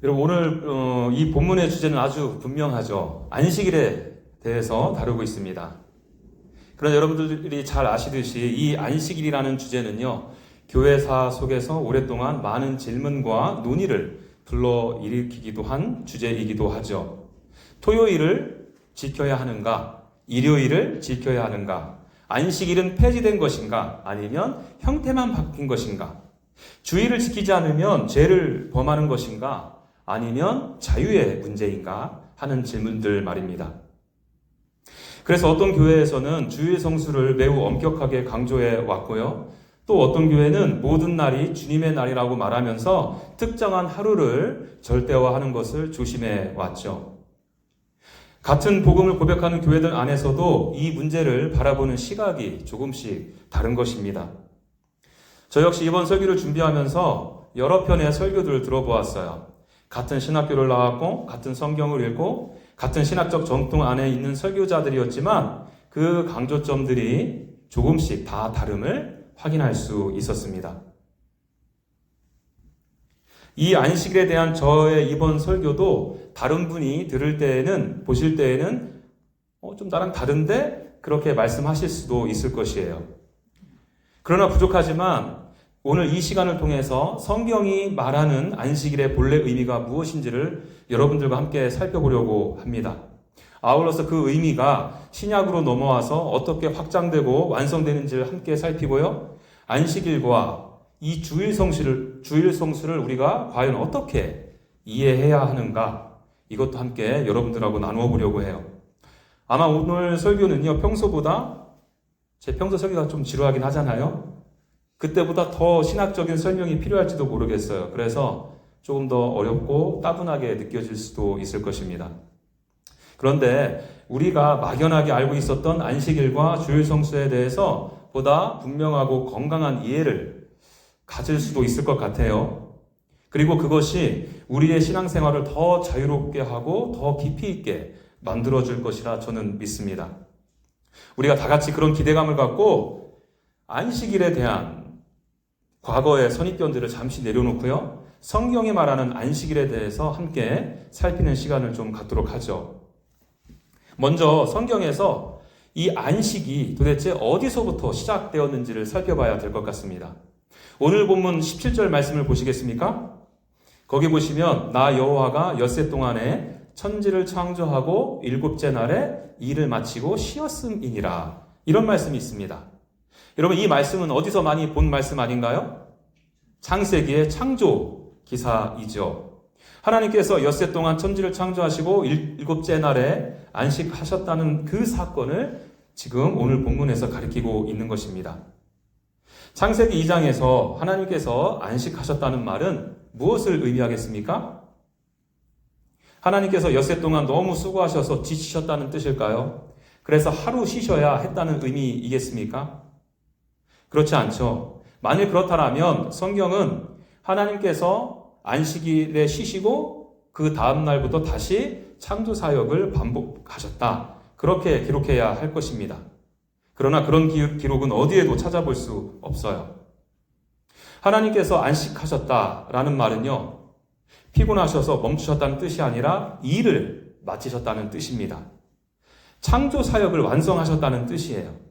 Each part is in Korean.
여러분 오늘 이 본문의 주제는 아주 분명하죠. 안식일에 대해서 다루고 있습니다. 그러나 여러분들이 잘 아시듯이 이 안식일이라는 주제는요, 교회사 속에서 오랫동안 많은 질문과 논의를 불러일으키기도 한 주제이기도 하죠. 토요일을 지켜야 하는가? 일요일을 지켜야 하는가? 안식일은 폐지된 것인가? 아니면 형태만 바뀐 것인가? 주일을 지키지 않으면 죄를 범하는 것인가? 아니면 자유의 문제인가? 하는 질문들 말입니다. 그래서 어떤 교회에서는 주일 성수를 매우 엄격하게 강조해 왔고요. 또 어떤 교회는 모든 날이 주님의 날이라고 말하면서 특정한 하루를 절대화하는 것을 조심해 왔죠. 같은 복음을 고백하는 교회들 안에서도 이 문제를 바라보는 시각이 조금씩 다른 것입니다. 저 역시 이번 설교를 준비하면서 여러 편의 설교들을 들어보았어요. 같은 신학교를 나왔고 같은 성경을 읽고 같은 신학적 정통 안에 있는 설교자들이었지만 그 강조점들이 조금씩 다 다름을 확인할 수 있었습니다. 이 안식일에 대한 저의 이번 설교도 다른 분이 들을 때에는, 보실 때에는 좀 나랑 다른데? 그렇게 말씀하실 수도 있을 것이에요. 그러나 부족하지만 오늘 이 시간을 통해서 성경이 말하는 안식일의 본래 의미가 무엇인지를 여러분들과 함께 살펴보려고 합니다. 아울러서 그 의미가 신약으로 넘어와서 어떻게 확장되고 완성되는지를 함께 살피고요. 안식일과 이 주일 성수를 우리가 과연 어떻게 이해해야 하는가, 이것도 함께 여러분들하고 나누어 보려고 해요. 아마 오늘 설교는요, 평소보다 제 평소 설교가 좀 지루하긴 하잖아요. 그때보다 더 신학적인 설명이 필요할지도 모르겠어요. 그래서 조금 더 어렵고 따분하게 느껴질 수도 있을 것입니다. 그런데 우리가 막연하게 알고 있었던 안식일과 주일 성수에 대해서 보다 분명하고 건강한 이해를 가질 수도 있을 것 같아요. 그리고 그것이 우리의 신앙생활을 더 자유롭게 하고 더 깊이 있게 만들어줄 것이라 저는 믿습니다. 우리가 다 같이 그런 기대감을 갖고 안식일에 대한 과거의 선입견들을 잠시 내려놓고요, 성경이 말하는 안식일에 대해서 함께 살피는 시간을 좀 갖도록 하죠. 먼저 성경에서 이 안식이 도대체 어디서부터 시작되었는지를 살펴봐야 될 것 같습니다. 오늘 본문 17절 말씀을 보시겠습니까? 거기 보시면 나 여호와가 엿새 동안에 천지를 창조하고 일곱째 날에 일을 마치고 쉬었음이니라, 이런 말씀이 있습니다. 여러분, 이 말씀은 어디서 많이 본 말씀 아닌가요? 창세기의 창조 기사이죠. 하나님께서 엿새 동안 천지를 창조하시고 일곱째 날에 안식하셨다는 그 사건을 지금 오늘 본문에서 가리키고 있는 것입니다. 창세기 2장에서 하나님께서 안식하셨다는 말은 무엇을 의미하겠습니까? 하나님께서 엿새 동안 너무 수고하셔서 지치셨다는 뜻일까요? 그래서 하루 쉬셔야 했다는 의미이겠습니까? 그렇지 않죠. 만일 그렇다면 성경은 하나님께서 안식일에 쉬시고 그 다음 날부터 다시 창조 사역을 반복하셨다, 그렇게 기록해야 할 것입니다. 그러나 그런 기록은 어디에도 찾아볼 수 없어요. 하나님께서 안식하셨다라는 말은요, 피곤하셔서 멈추셨다는 뜻이 아니라 일을 마치셨다는 뜻입니다. 창조 사역을 완성하셨다는 뜻이에요.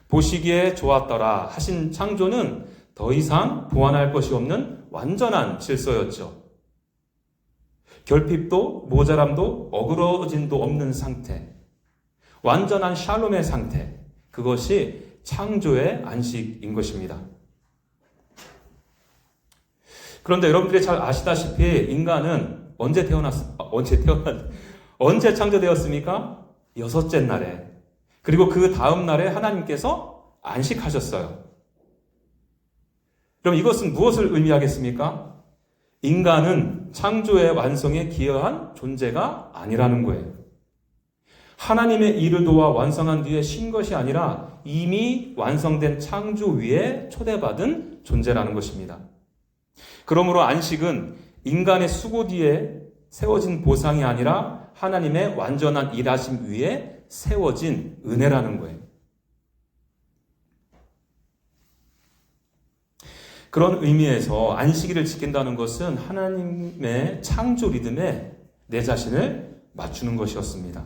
보시기에 좋았더라 하신 창조는 더 이상 보완할 것이 없는 완전한 질서였죠. 결핍도 모자람도 어그러짐도 없는 상태, 완전한 샬롬의 상태, 그것이 창조의 안식인 것입니다. 그런데 여러분들이 잘 아시다시피 인간은 언제 창조되었습니까? 여섯째 날에. 그리고 그 다음 날에 하나님께서 안식하셨어요. 그럼 이것은 무엇을 의미하겠습니까? 인간은 창조의 완성에 기여한 존재가 아니라는 거예요. 하나님의 일을 도와 완성한 뒤에 쉰 것이 아니라 이미 완성된 창조 위에 초대받은 존재라는 것입니다. 그러므로 안식은 인간의 수고 뒤에 세워진 보상이 아니라 하나님의 완전한 일하심 위에 세워진 은혜라는 거예요. 그런 의미에서 안식일을 지킨다는 것은 하나님의 창조 리듬에 내 자신을 맞추는 것이었습니다.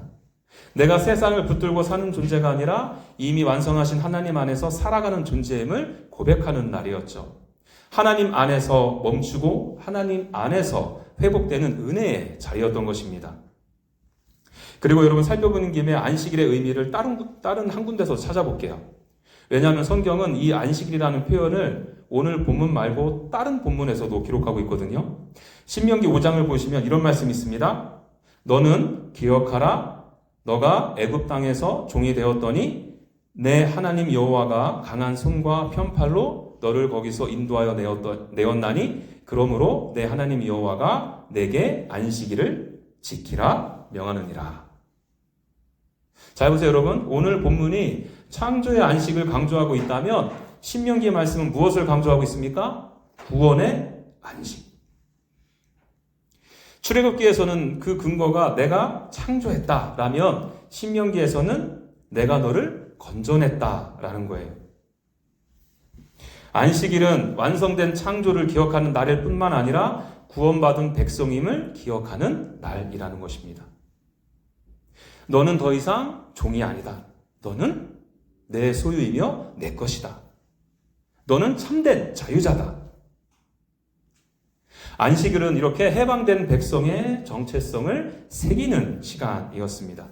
내가 세상을 붙들고 사는 존재가 아니라 이미 완성하신 하나님 안에서 살아가는 존재임을 고백하는 날이었죠. 하나님 안에서 멈추고 하나님 안에서 회복되는 은혜의 자리였던 것입니다. 그리고 여러분 살펴보는 김에 안식일의 의미를 다른 한 군데서 찾아볼게요. 왜냐하면 성경은 이 안식일이라는 표현을 오늘 본문 말고 다른 본문에서도 기록하고 있거든요. 신명기 5장을 보시면 이런 말씀이 있습니다. 너는 기억하라. 너가 애굽 땅에서 종이 되었더니 내 하나님 여호와가 강한 손과 편팔로 너를 거기서 인도하여 내었나니 그러므로 내 하나님 여호와가 내게 안식일을 지키라 명하느니라. 잘 보세요, 여러분. 오늘 본문이 창조의 안식을 강조하고 있다면 신명기의 말씀은 무엇을 강조하고 있습니까? 구원의 안식. 출애굽기에서는 그 근거가 내가 창조했다라면 신명기에서는 내가 너를 건져냈다라는 거예요. 안식일은 완성된 창조를 기억하는 날일 뿐만 아니라 구원받은 백성임을 기억하는 날이라는 것입니다. 너는 더 이상 종이 아니다. 너는 내 소유이며 내 것이다. 너는 참된 자유자다. 안식일은 이렇게 해방된 백성의 정체성을 새기는 시간이었습니다.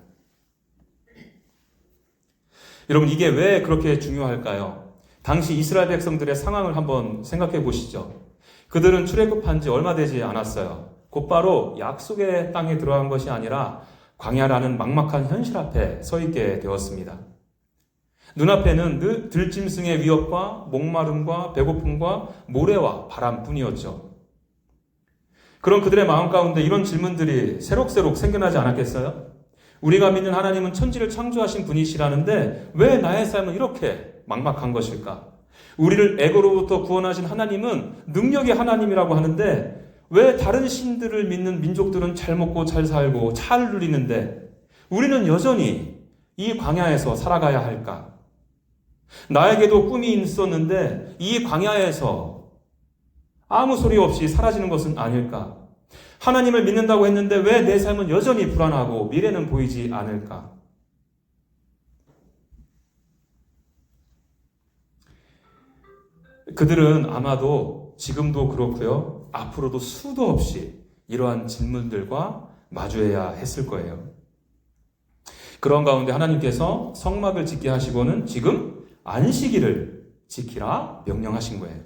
여러분, 이게 왜 그렇게 중요할까요? 당시 이스라엘 백성들의 상황을 한번 생각해 보시죠. 그들은 출애굽한 지 얼마 되지 않았어요. 곧바로 약속의 땅에 들어간 것이 아니라 광야라는 막막한 현실 앞에 서 있게 되었습니다. 눈앞에는 들짐승의 위협과 목마름과 배고픔과 모래와 바람뿐이었죠. 그런 그들의 마음 가운데 이런 질문들이 새록새록 생겨나지 않았겠어요? 우리가 믿는 하나님은 천지를 창조하신 분이시라는데 왜 나의 삶은 이렇게 막막한 것일까? 우리를 애고로부터 구원하신 하나님은 능력의 하나님이라고 하는데 왜 다른 신들을 믿는 민족들은 잘 먹고 잘 살고 잘 누리는데 우리는 여전히 이 광야에서 살아가야 할까? 나에게도 꿈이 있었는데 이 광야에서 아무 소리 없이 사라지는 것은 아닐까? 하나님을 믿는다고 했는데 왜 내 삶은 여전히 불안하고 미래는 보이지 않을까? 그들은 아마도 지금도 그렇고요. 앞으로도 수도 없이 이러한 질문들과 마주해야 했을 거예요. 그런 가운데 하나님께서 성막을 짓게 하시고는 지금 안식일을 지키라 명령하신 거예요.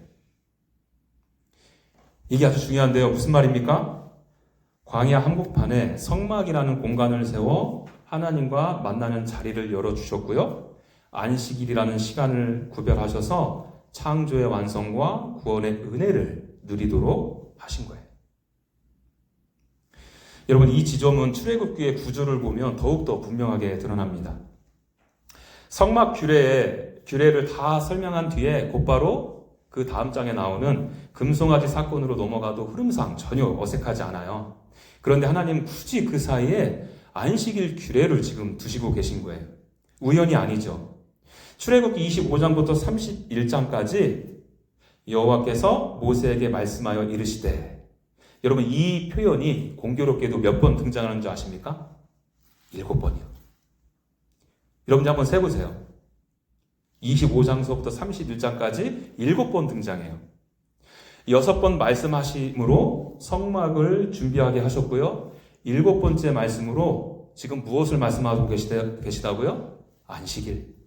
이게 아주 중요한데요. 무슨 말입니까? 광야 한복판에 성막이라는 공간을 세워 하나님과 만나는 자리를 열어주셨고요. 안식일이라는 시간을 구별하셔서 창조의 완성과 구원의 은혜를 누리도록 하신 거예요. 여러분, 이 지점은 출애굽기의 구조를 보면 더욱더 분명하게 드러납니다. 성막 규례를 다 설명한 뒤에 곧바로 그 다음 장에 나오는 금송아지 사건으로 넘어가도 흐름상 전혀 어색하지 않아요. 그런데 하나님 굳이 그 사이에 안식일 규례를 지금 두시고 계신 거예요. 우연이 아니죠. 출애굽기 25장부터 31장까지 여호와께서 모세에게 말씀하여 이르시되, 여러분 이 표현이 공교롭게도 몇 번 등장하는 줄 아십니까? 7번이요. 여러분 한번 세보세요. 25장서부터 31장까지 7번 등장해요. 6번 말씀하심으로 성막을 준비하게 하셨고요. 7번째 말씀으로 지금 무엇을 말씀하고 계시다고요? 안식일.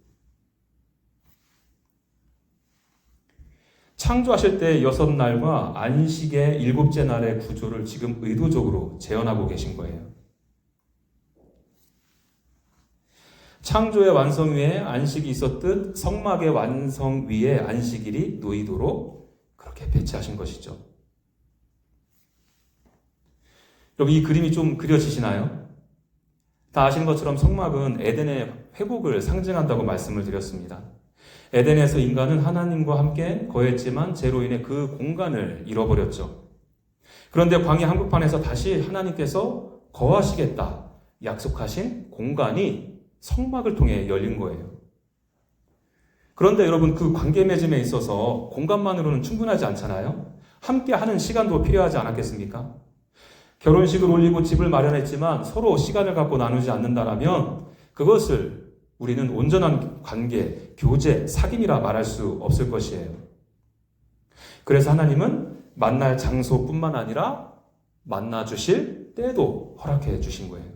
창조하실 때 6날과 안식의 7째 날의 구조를 지금 의도적으로 재현하고 계신 거예요. 창조의 완성 위에 안식이 있었듯 성막의 완성 위에 안식일이 놓이도록 그렇게 배치하신 것이죠. 여러분 이 그림이 좀 그려지시나요? 다 아시는 것처럼 성막은 에덴의 회복을 상징한다고 말씀을 드렸습니다. 에덴에서 인간은 하나님과 함께 거했지만 죄로 인해 그 공간을 잃어버렸죠. 그런데 광야 한복판에서 다시 하나님께서 거하시겠다 약속하신 공간이 성막을 통해 열린 거예요. 그런데 여러분, 그 관계 맺음에 있어서 공간만으로는 충분하지 않잖아요. 함께 하는 시간도 필요하지 않았겠습니까? 결혼식을 올리고 집을 마련했지만 서로 시간을 갖고 나누지 않는다라면 그것을 우리는 온전한 관계, 교제, 사귐이라 말할 수 없을 것이에요. 그래서 하나님은 만날 장소뿐만 아니라 만나 주실 때도 허락해 주신 거예요.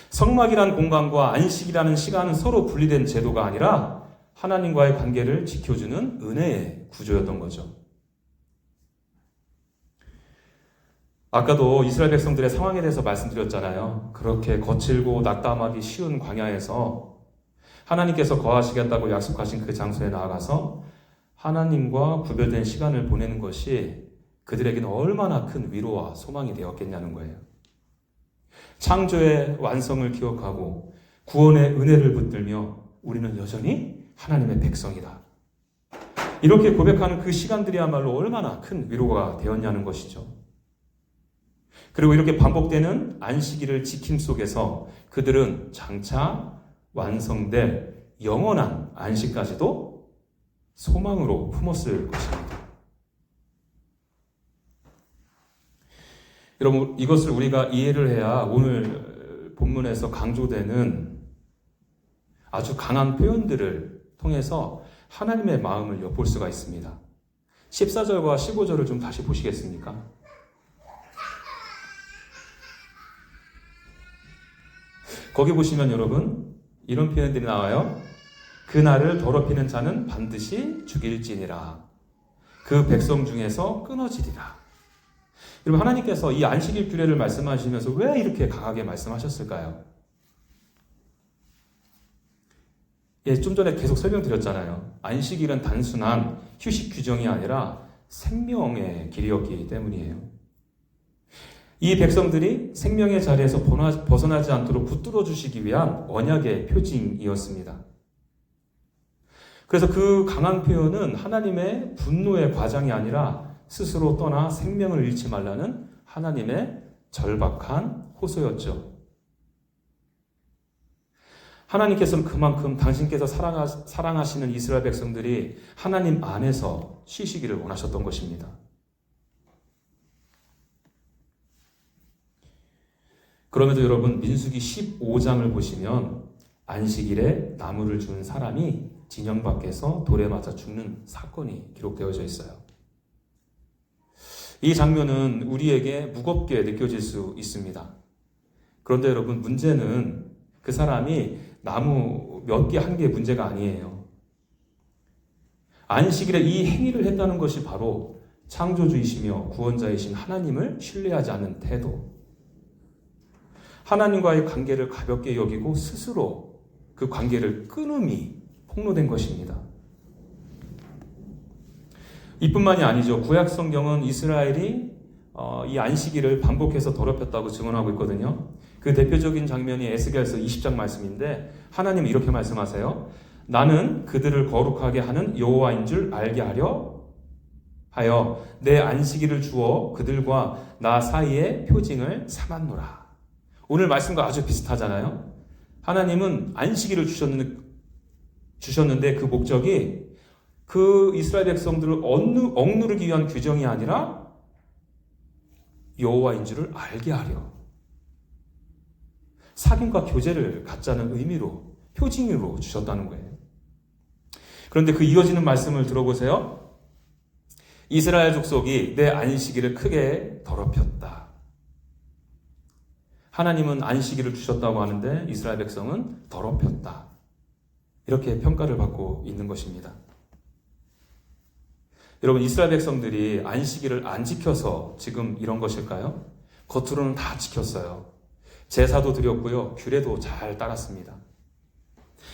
성막이란 공간과 안식이라는 시간은 서로 분리된 제도가 아니라 하나님과의 관계를 지켜주는 은혜의 구조였던 거죠. 아까도 이스라엘 백성들의 상황에 대해서 말씀드렸잖아요. 그렇게 거칠고 낙담하기 쉬운 광야에서 하나님께서 거하시겠다고 약속하신 그 장소에 나아가서 하나님과 구별된 시간을 보내는 것이 그들에게는 얼마나 큰 위로와 소망이 되었겠냐는 거예요. 창조의 완성을 기억하고 구원의 은혜를 붙들며 우리는 여전히 하나님의 백성이다. 이렇게 고백하는 그 시간들이야말로 얼마나 큰 위로가 되었냐는 것이죠. 그리고 이렇게 반복되는 안식일을 지킴 속에서 그들은 장차 완성될 영원한 안식까지도 소망으로 품었을 것입니다. 여러분, 이것을 우리가 이해를 해야 오늘 본문에서 강조되는 아주 강한 표현들을 통해서 하나님의 마음을 엿볼 수가 있습니다. 14절과 15절을 좀 다시 보시겠습니까? 거기 보시면 여러분 이런 표현들이 나와요. 그날을 더럽히는 자는 반드시 죽일지니라. 그 백성 중에서 끊어지리라. 여러분, 하나님께서 이 안식일 규례를 말씀하시면서 왜 이렇게 강하게 말씀하셨을까요? 좀 전에 계속 설명드렸잖아요. 안식일은 단순한 휴식 규정이 아니라 생명의 길이었기 때문이에요. 이 백성들이 생명의 자리에서 벗어나지 않도록 붙들어 주시기 위한 언약의 표징이었습니다. 그래서 그 강한 표현은 하나님의 분노의 과장이 아니라 스스로 떠나 생명을 잃지 말라는 하나님의 절박한 호소였죠. 하나님께서는 그만큼 당신께서 사랑하시는 이스라엘 백성들이 하나님 안에서 쉬시기를 원하셨던 것입니다. 그럼에도 여러분, 민수기 15장을 보시면 안식일에 나무를 준 사람이 진영 밖에서 돌에 맞아 죽는 사건이 기록되어져 있어요. 이 장면은 우리에게 무겁게 느껴질 수 있습니다. 그런데 여러분, 문제는 그 사람이 나무 몇 개 한 개 문제가 아니에요. 안식일에 이 행위를 했다는 것이 바로 창조주이시며 구원자이신 하나님을 신뢰하지 않는 태도, 하나님과의 관계를 가볍게 여기고 스스로 그 관계를 끊음이 폭로된 것입니다. 이뿐만이 아니죠. 구약 성경은 이스라엘이 이 안식일을 반복해서 더럽혔다고 증언하고 있거든요. 그 대표적인 장면이 에스겔서 20장 말씀인데 하나님은 이렇게 말씀하세요. 나는 그들을 거룩하게 하는 여호와인 줄 알게 하여 내 안식일을 주어 그들과 나 사이에 표징을 삼았노라. 오늘 말씀과 아주 비슷하잖아요. 하나님은 안식일을 주셨는데 그 목적이 그 이스라엘 백성들을 억누르기 위한 규정이 아니라 여호와인 줄을 알게 하려, 사귐과 교제를 갖자는 의미로, 표징으로 주셨다는 거예요. 그런데 그 이어지는 말씀을 들어보세요. 이스라엘 족속이 내 안식일을 크게 더럽혔다. 하나님은 안식일을 주셨다고 하는데 이스라엘 백성은 더럽혔다. 이렇게 평가를 받고 있는 것입니다. 여러분, 이스라엘 백성들이 안식일을 안 지켜서 지금 이런 것일까요? 겉으로는 다 지켰어요. 제사도 드렸고요. 규례도 잘 따랐습니다.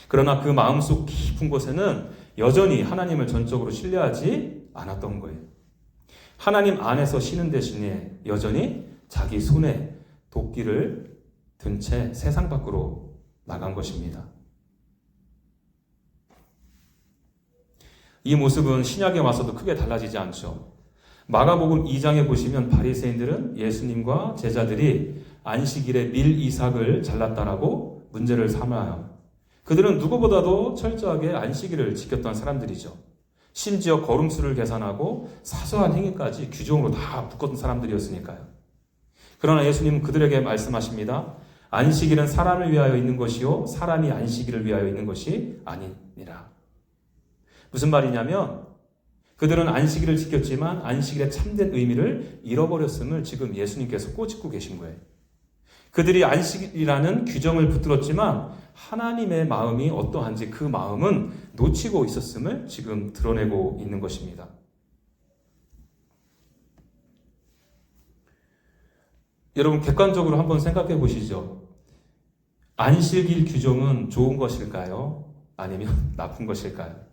그러나 그 마음속 깊은 곳에는 여전히 하나님을 전적으로 신뢰하지 않았던 거예요. 하나님 안에서 쉬는 대신에 여전히 자기 손에 도끼를 든 채 세상 밖으로 나간 것입니다. 이 모습은 신약에 와서도 크게 달라지지 않죠. 마가복음 2장에 보시면 바리새인들은 예수님과 제자들이 안식일에 밀 이삭을 잘랐다라고 문제를 삼아요. 그들은 누구보다도 철저하게 안식일을 지켰던 사람들이죠. 심지어 걸음수를 계산하고 사소한 행위까지 규정으로 다 묶었던 사람들이었으니까요. 그러나 예수님은 그들에게 말씀하십니다. 안식일은 사람을 위하여 있는 것이요 사람이 안식일을 위하여 있는 것이 아니니라. 무슨 말이냐면 그들은 안식일을 지켰지만 안식일의 참된 의미를 잃어버렸음을 지금 예수님께서 꼬집고 계신 거예요. 그들이 안식이라는 규정을 붙들었지만 하나님의 마음이 어떠한지 그 마음은 놓치고 있었음을 지금 드러내고 있는 것입니다. 여러분 객관적으로 한번 생각해 보시죠. 안식일 규정은 좋은 것일까요? 아니면 나쁜 것일까요?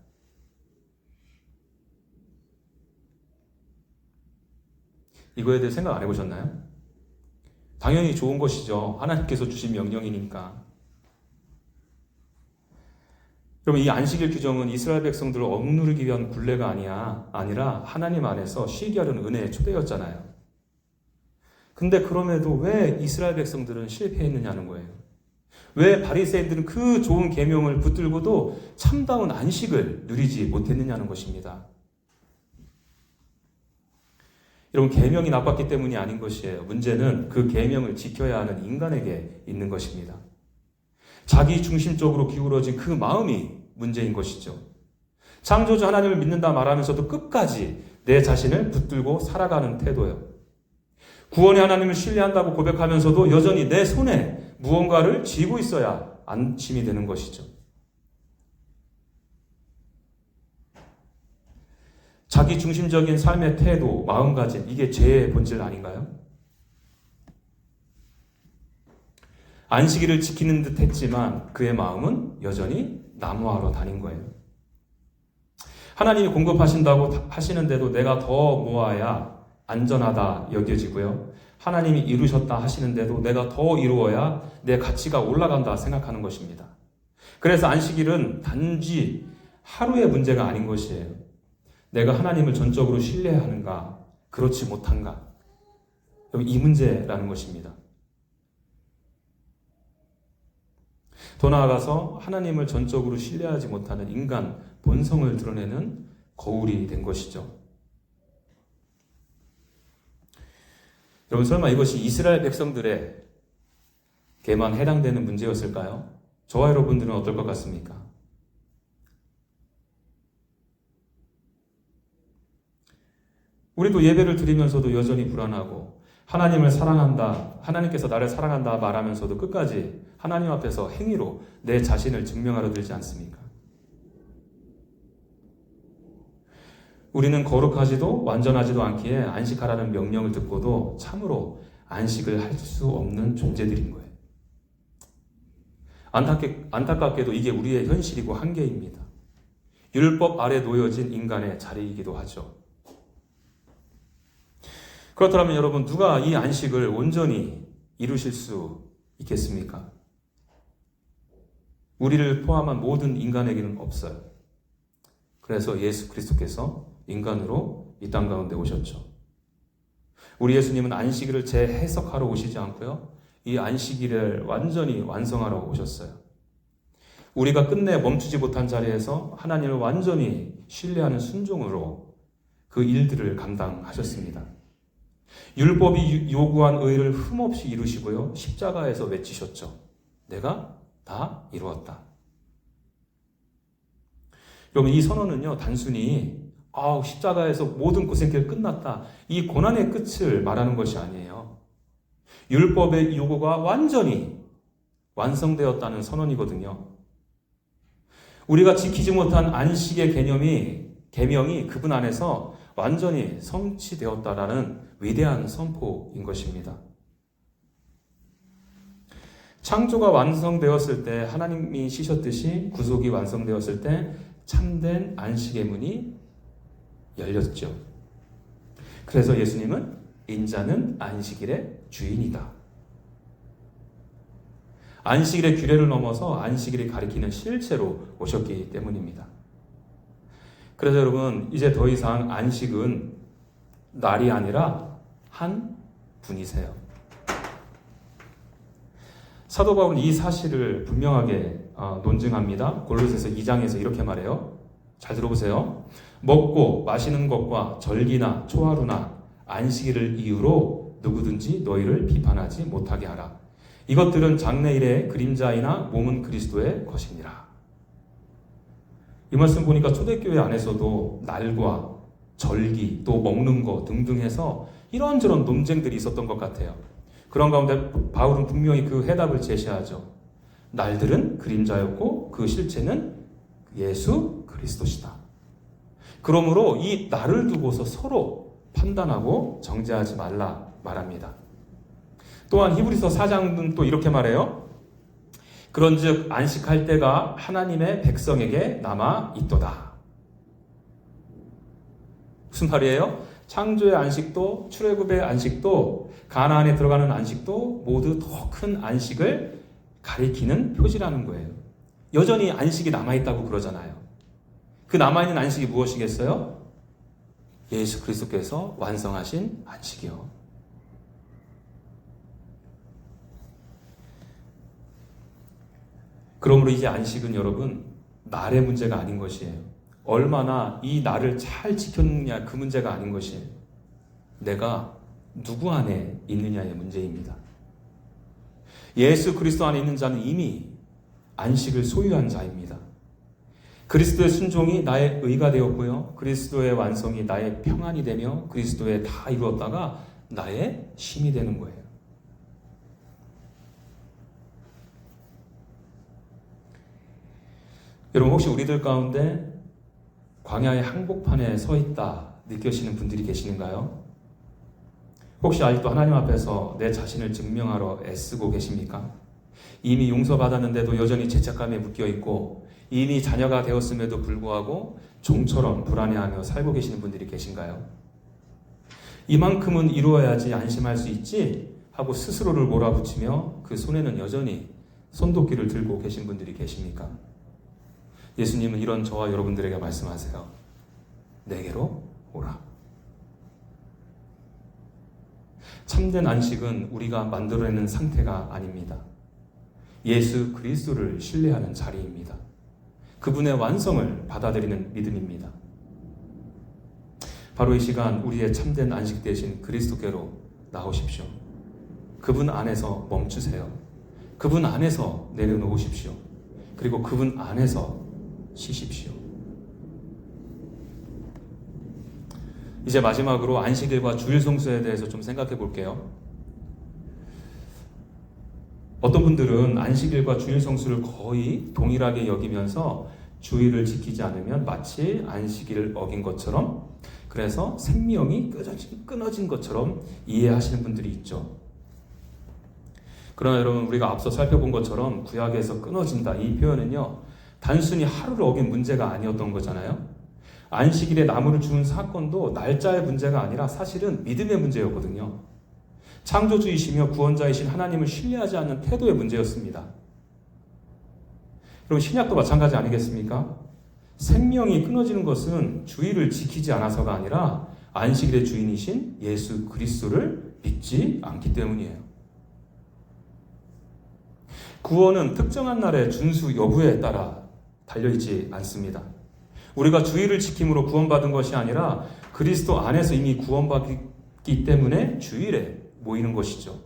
이거에 대해 생각 안 해보셨나요? 당연히 좋은 것이죠. 하나님께서 주신 명령이니까. 그럼 이 안식일 규정은 이스라엘 백성들을 억누르기 위한 굴레가 아니라 하나님 안에서 쉬게 하려는 은혜의 초대였잖아요. 근데 그럼에도 왜 이스라엘 백성들은 실패했느냐는 거예요. 왜 바리새인들은 그 좋은 계명을 붙들고도 참다운 안식을 누리지 못했느냐는 것입니다. 여러분 계명이 나빴기 때문이 아닌 것이에요. 문제는 그 계명을 지켜야 하는 인간에게 있는 것입니다. 자기 중심적으로 기울어진 그 마음이 문제인 것이죠. 창조주 하나님을 믿는다 말하면서도 끝까지 내 자신을 붙들고 살아가는 태도요. 구원의 하나님을 신뢰한다고 고백하면서도 여전히 내 손에 무언가를 쥐고 있어야 안심이 되는 것이죠. 자기 중심적인 삶의 태도, 마음가짐, 이게 죄의 본질 아닌가요? 안식일을 지키는 듯 했지만 그의 마음은 여전히 나무하러 다닌 거예요. 하나님이 공급하신다고 하시는데도 내가 더 모아야 안전하다 여겨지고요. 하나님이 이루셨다 하시는데도 내가 더 이루어야 내 가치가 올라간다 생각하는 것입니다. 그래서 안식일은 단지 하루의 문제가 아닌 것이에요. 내가 하나님을 전적으로 신뢰하는가, 그렇지 못한가. 이 문제라는 것입니다. 더 나아가서 하나님을 전적으로 신뢰하지 못하는 인간 본성을 드러내는 거울이 된 것이죠. 여러분 설마 이것이 이스라엘 백성들에게만 해당되는 문제였을까요? 저와 여러분들은 어떨 것 같습니까? 우리도 예배를 드리면서도 여전히 불안하고 하나님을 사랑한다, 하나님께서 나를 사랑한다 말하면서도 끝까지 하나님 앞에서 행위로 내 자신을 증명하려 들지 않습니까? 우리는 거룩하지도 완전하지도 않기에 안식하라는 명령을 듣고도 참으로 안식을 할 수 없는 존재들인 거예요. 안타깝게도 이게 우리의 현실이고 한계입니다. 율법 아래 놓여진 인간의 자리이기도 하죠. 그렇다면 여러분 누가 이 안식을 온전히 이루실 수 있겠습니까? 우리를 포함한 모든 인간에게는 없어요. 그래서 예수 그리스도께서 인간으로 이 땅 가운데 오셨죠. 우리 예수님은 안식일을 재해석하러 오시지 않고요. 이 안식일을 완전히 완성하러 오셨어요. 우리가 끝내 멈추지 못한 자리에서 하나님을 완전히 신뢰하는 순종으로 그 일들을 감당하셨습니다. 율법이 요구한 의를 흠없이 이루시고요. 십자가에서 외치셨죠. 내가 다 이루었다. 여러분 이 선언은요. 단순히 십자가에서 모든 고생길 끝났다. 이 고난의 끝을 말하는 것이 아니에요. 율법의 요구가 완전히 완성되었다는 선언이거든요. 우리가 지키지 못한 안식의 계명이 그분 안에서 완전히 성취되었다라는 위대한 선포인 것입니다. 창조가 완성되었을 때 하나님이 쉬셨듯이 구속이 완성되었을 때 참된 안식의 문이 열렸죠. 그래서 예수님은 인자는 안식일의 주인이다. 안식일의 규례를 넘어서 안식일을 가리키는 실체로 오셨기 때문입니다. 그래서 여러분 이제 더 이상 안식은 날이 아니라 한 분이세요. 사도 바울은 이 사실을 분명하게 논증합니다. 골로새서 2장에서 이렇게 말해요. 잘 들어보세요. 먹고 마시는 것과 절기나 초하루나 안식일을 이유로 누구든지 너희를 비판하지 못하게 하라. 이것들은 장래일의 그림자이나 몸은 그리스도의 것이니라. 이 말씀 보니까 초대교회 안에서도 날과 절기 또 먹는 거 등등 해서 이런저런 논쟁들이 있었던 것 같아요. 그런 가운데 바울은 분명히 그 해답을 제시하죠. 날들은 그림자였고 그 실체는 예수 그리스도시다. 그러므로 이 날을 두고서 서로 판단하고 정죄하지 말라 말합니다. 또한 히브리서 4장은 또 이렇게 말해요. 그런즉 안식할 때가 하나님의 백성에게 남아 있도다. 무슨 말이에요? 창조의 안식도 출애굽의 안식도 가나안에 들어가는 안식도 모두 더 큰 안식을 가리키는 표지라는 거예요. 여전히 안식이 남아있다고 그러잖아요. 그 남아있는 안식이 무엇이겠어요? 예수 그리스도께서 완성하신 안식이요. 그러므로 이제 안식은 여러분 날의 문제가 아닌 것이에요. 얼마나 이 날을 잘 지켰느냐 그 문제가 아닌 것이에요. 내가 누구 안에 있느냐의 문제입니다. 예수 그리스도 안에 있는 자는 이미 안식을 소유한 자입니다. 그리스도의 순종이 나의 의가 되었고요. 그리스도의 완성이 나의 평안이 되며 그리스도에 다 이루었다가 나의 힘이 되는 거예요. 여러분 혹시 우리들 가운데 광야의 항복판에 서 있다 느끼시는 분들이 계시는가요? 혹시 아직도 하나님 앞에서 내 자신을 증명하러 애쓰고 계십니까? 이미 용서받았는데도 여전히 죄책감에 묶여있고 이미 자녀가 되었음에도 불구하고 종처럼 불안해하며 살고 계시는 분들이 계신가요? 이만큼은 이루어야지 안심할 수 있지 하고 스스로를 몰아붙이며 그 손에는 여전히 손도끼를 들고 계신 분들이 계십니까? 예수님은 이런 저와 여러분들에게 말씀하세요. 내게로 오라. 참된 안식은 우리가 만들어내는 상태가 아닙니다. 예수 그리스도를 신뢰하는 자리입니다. 그분의 완성을 받아들이는 믿음입니다. 바로 이 시간 우리의 참된 안식 대신 그리스도께로 나오십시오. 그분 안에서 멈추세요. 그분 안에서 내려놓으십시오. 그리고 그분 안에서 쉬십시오. 이제 마지막으로 안식일과 주일 성수에 대해서 좀 생각해 볼게요. 어떤 분들은 안식일과 주일 성수를 거의 동일하게 여기면서 주일을 지키지 않으면 마치 안식일을 어긴 것처럼, 그래서 생명이 끊어진 것처럼 이해하시는 분들이 있죠. 그러나 여러분, 우리가 앞서 살펴본 것처럼 구약에서 끊어진다 이 표현은요, 단순히 하루를 어긴 문제가 아니었던 거잖아요. 안식일에 나무를 주는 사건도 날짜의 문제가 아니라 사실은 믿음의 문제였거든요. 창조주이시며 구원자이신 하나님을 신뢰하지 않는 태도의 문제였습니다. 그럼 신약도 마찬가지 아니겠습니까? 생명이 끊어지는 것은 주일을 지키지 않아서가 아니라 안식일의 주인이신 예수 그리스도를 믿지 않기 때문이에요. 구원은 특정한 날의 준수 여부에 따라 달려있지 않습니다. 우리가 주일을 지킴으로 구원받은 것이 아니라 그리스도 안에서 이미 구원받기 때문에 주일에 모이는 것이죠.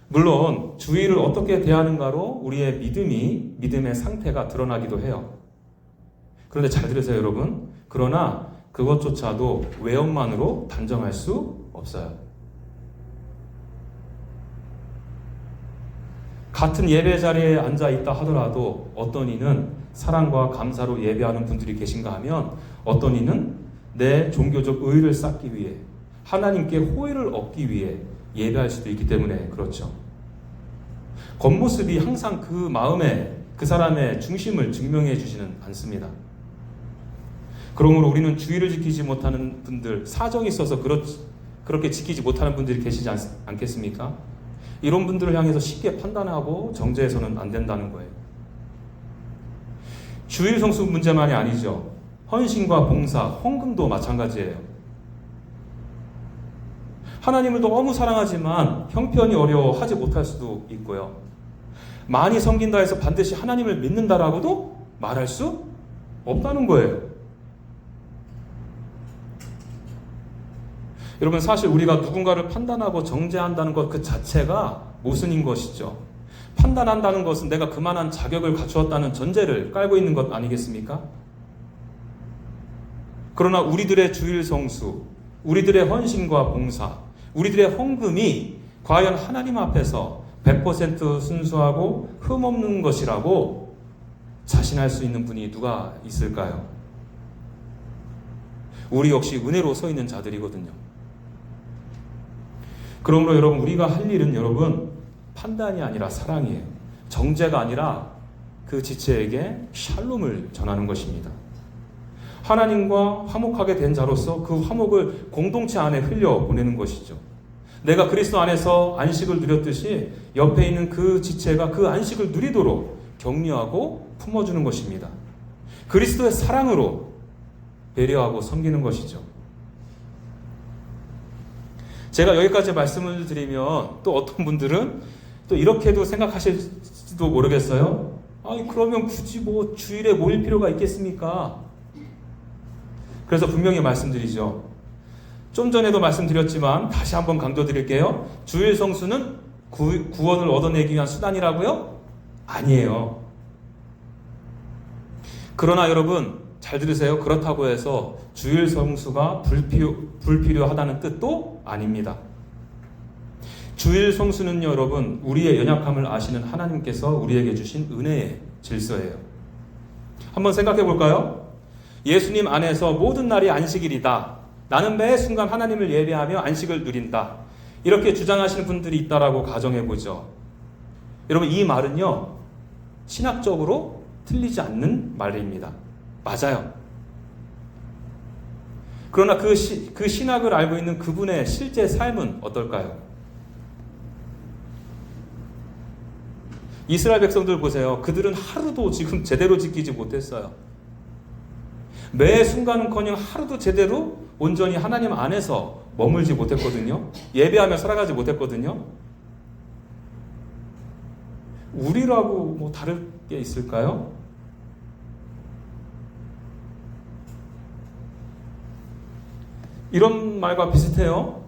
물론 주일을 어떻게 대하는가로 우리의 믿음의 상태가 드러나기도 해요. 그런데 잘 들으세요, 여러분. 그러나 그것조차도 외형만으로 단정할 수 없어요. 같은 예배 자리에 앉아 있다 하더라도 어떤 이는 사랑과 감사로 예배하는 분들이 계신가 하면 어떤 이는 내 종교적 의의를 쌓기 위해 하나님께 호의를 얻기 위해 예배할 수도 있기 때문에 그렇죠. 겉모습이 항상 그 마음에 그 사람의 중심을 증명해 주지는 않습니다. 그러므로 우리는 주의를 지키지 못하는 분들, 사정이 있어서 그렇게 지키지 못하는 분들이 계시지 않겠습니까? 이런 분들을 향해서 쉽게 판단하고 정죄해서는 안 된다는 거예요. 주일 성수 문제만이 아니죠. 헌신과 봉사, 헌금도 마찬가지예요. 하나님을 너무 사랑하지만 형편이 어려워하지 못할 수도 있고요. 많이 섬긴다 해서 반드시 하나님을 믿는다라고도 말할 수 없다는 거예요. 여러분, 사실 우리가 누군가를 판단하고 정죄한다는 것 그 자체가 모순인 것이죠. 판단한다는 것은 내가 그만한 자격을 갖추었다는 전제를 깔고 있는 것 아니겠습니까? 그러나 우리들의 주일 성수, 우리들의 헌신과 봉사, 우리들의 헌금이 과연 하나님 앞에서 100% 순수하고 흠없는 것이라고 자신할 수 있는 분이 누가 있을까요? 우리 역시 은혜로 서 있는 자들이거든요. 그러므로 여러분, 우리가 할 일은 여러분 판단이 아니라 사랑이에요. 정죄가 아니라 그 지체에게 샬롬을 전하는 것입니다. 하나님과 화목하게 된 자로서 그 화목을 공동체 안에 흘려보내는 것이죠. 내가 그리스도 안에서 안식을 누렸듯이 옆에 있는 그 지체가 그 안식을 누리도록 격려하고 품어주는 것입니다. 그리스도의 사랑으로 배려하고 섬기는 것이죠. 제가 여기까지 말씀을 드리면 또 어떤 분들은 또 이렇게도 생각하실지도 모르겠어요. 아니, 그러면 굳이 뭐 주일에 모일 필요가 있겠습니까? 그래서 분명히 말씀드리죠. 좀 전에도 말씀드렸지만 다시 한번 강조드릴게요. 주일 성수는 구원을 얻어내기 위한 수단이라고요? 아니에요. 그러나 여러분 잘 들으세요. 그렇다고 해서 주일 성수가 불필요하다는 뜻도 아닙니다. 주일 성수는요, 여러분, 우리의 연약함을 아시는 하나님께서 우리에게 주신 은혜의 질서예요. 한번 생각해 볼까요? 예수님 안에서 모든 날이 안식일이다. 나는 매 순간 하나님을 예배하며 안식을 누린다. 이렇게 주장하시는 분들이 있다라고 가정해 보죠. 여러분, 이 말은요, 신학적으로 틀리지 않는 말입니다. 맞아요. 그러나 그 신학을 알고 있는 그분의 실제 삶은 어떨까요? 이스라엘 백성들 보세요. 그들은 하루도 지금 제대로 지키지 못했어요. 매 순간은커녕 하루도 제대로 온전히 하나님 안에서 머물지 못했거든요. 예배하며 살아가지 못했거든요. 우리라고 뭐 다를 게 있을까요? 이런 말과 비슷해요.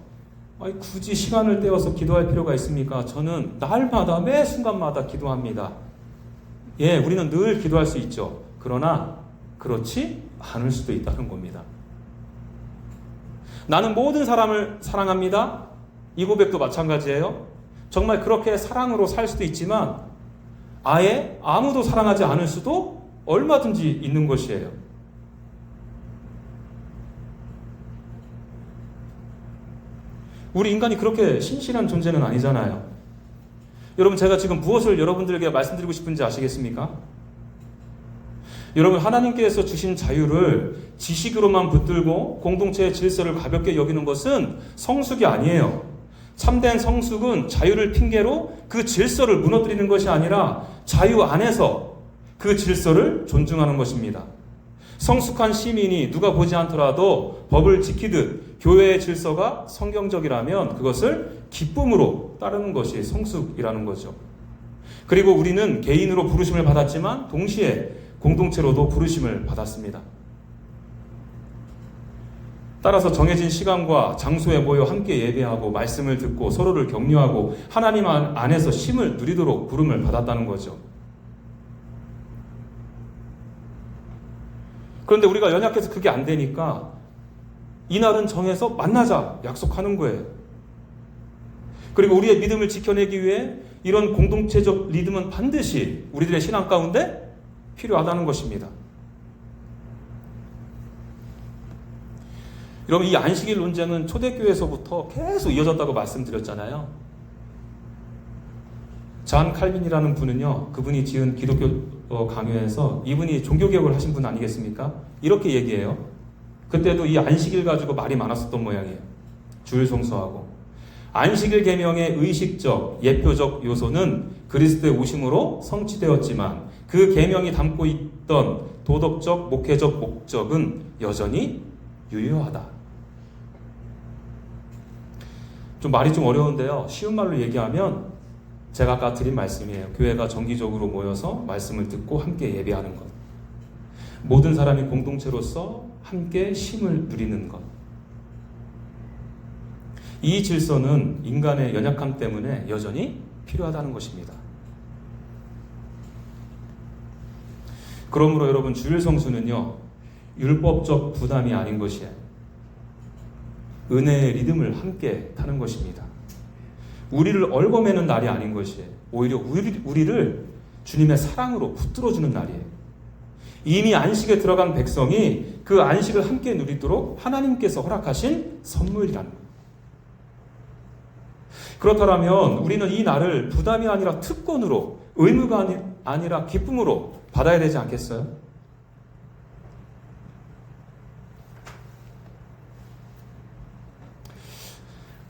아니, 굳이 시간을 떼어서 기도할 필요가 있습니까? 저는 날마다 매 순간마다 기도합니다. 예, 우리는 늘 기도할 수 있죠. 그러나 그렇지 않을 수도 있다는 겁니다. 나는 모든 사람을 사랑합니다. 이 고백도 마찬가지예요. 정말 그렇게 사랑으로 살 수도 있지만 아예 아무도 사랑하지 않을 수도 얼마든지 있는 것이에요. 우리 인간이 그렇게 신실한 존재는 아니잖아요. 여러분, 제가 지금 무엇을 여러분들에게 말씀드리고 싶은지 아시겠습니까? 여러분, 하나님께서 주신 자유를 지식으로만 붙들고 공동체의 질서를 가볍게 여기는 것은 성숙이 아니에요. 참된 성숙은 자유를 핑계로 그 질서를 무너뜨리는 것이 아니라 자유 안에서 그 질서를 존중하는 것입니다. 성숙한 시민이 누가 보지 않더라도 법을 지키듯 교회의 질서가 성경적이라면 그것을 기쁨으로 따르는 것이 성숙이라는 거죠. 그리고 우리는 개인으로 부르심을 받았지만 동시에 공동체로도 부르심을 받았습니다. 따라서 정해진 시간과 장소에 모여 함께 예배하고 말씀을 듣고 서로를 격려하고 하나님 안에서 쉼을 누리도록 부름을 받았다는 거죠. 그런데 우리가 연약해서 그게 안 되니까 이날은 정해서 만나자 약속하는 거예요. 그리고 우리의 믿음을 지켜내기 위해 이런 공동체적 리듬은 반드시 우리들의 신앙 가운데 필요하다는 것입니다. 여러분, 이 안식일 논쟁은 초대교회에서부터 계속 이어졌다고 말씀드렸잖아요. 잔 칼빈이라는 분은요, 그분이 지은 기독교 강요에서 이분이 종교개혁을 하신 분 아니겠습니까? 이렇게 얘기해요. 그때도 이 안식일 가지고 말이 많았었던 모양이에요. 주일 성수하고. 안식일 계명의 의식적, 예표적 요소는 그리스도의 오심으로 성취되었지만 그 계명이 담고 있던 도덕적, 목회적 목적은 여전히 유효하다. 좀 말이 좀 어려운데요. 쉬운 말로 얘기하면 제가 아까 드린 말씀이에요. 교회가 정기적으로 모여서 말씀을 듣고 함께 예배하는 것. 모든 사람이 공동체로서 함께 쉼을 누리는 것. 이 질서는 인간의 연약함 때문에 여전히 필요하다는 것입니다. 그러므로 여러분, 주일 성수는요, 율법적 부담이 아닌 것이에요. 은혜의 리듬을 함께 타는 것입니다. 우리를 얽어매는 날이 아닌 것이에요. 오히려 우리를 주님의 사랑으로 붙들어주는 날이에요. 이미 안식에 들어간 백성이 그 안식을 함께 누리도록 하나님께서 허락하신 선물이라는 거예요. 그렇다면 우리는 이 날을 부담이 아니라 특권으로, 의무가 아니라 기쁨으로 받아야 되지 않겠어요?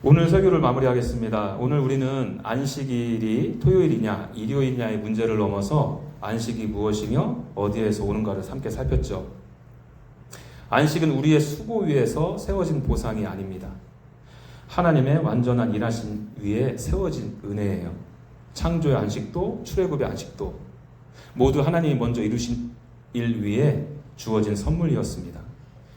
오늘 설교를 마무리하겠습니다. 오늘 우리는 안식일이 토요일이냐 일요일이냐의 문제를 넘어서 안식이 무엇이며 어디에서 오는가를 함께 살폈죠. 안식은 우리의 수고 위에서 세워진 보상이 아닙니다. 하나님의 완전한 일하신 위에 세워진 은혜예요. 창조의 안식도 출애굽의 안식도 모두 하나님이 먼저 이루신 일 위에 주어진 선물이었습니다.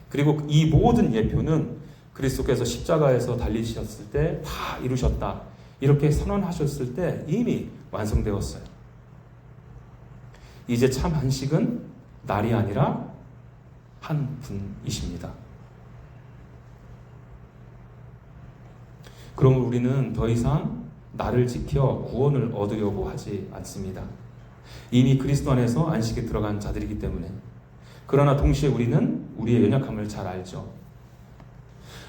그리고 이 모든 예표는 그리스도께서 십자가에서 달리셨을 때 다 이루셨다, 이렇게 선언하셨을 때 이미 완성되었어요. 이제 참 안식은 날이 아니라 한 분이십니다. 그러므로 우리는 더 이상 나를 지켜 구원을 얻으려고 하지 않습니다. 이미 그리스도 안에서 안식에 들어간 자들이기 때문에. 그러나 동시에 우리는 우리의 연약함을 잘 알죠.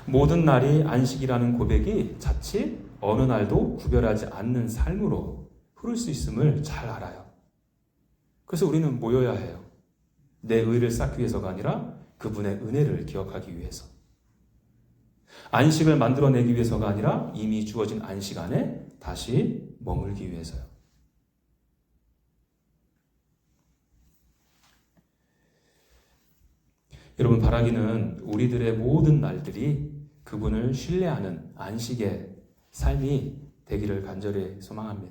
모든 날이 안식이라는 고백이 자칫 어느 날도 구별하지 않는 삶으로 흐를 수 있음을 잘 알아요. 그래서 우리는 모여야 해요. 내 의를 쌓기 위해서가 아니라 그분의 은혜를 기억하기 위해서. 안식을 만들어내기 위해서가 아니라 이미 주어진 안식 안에 다시 머물기 위해서요. 여러분, 바라기는 우리들의 모든 날들이 그분을 신뢰하는 안식의 삶이 되기를 간절히 소망합니다.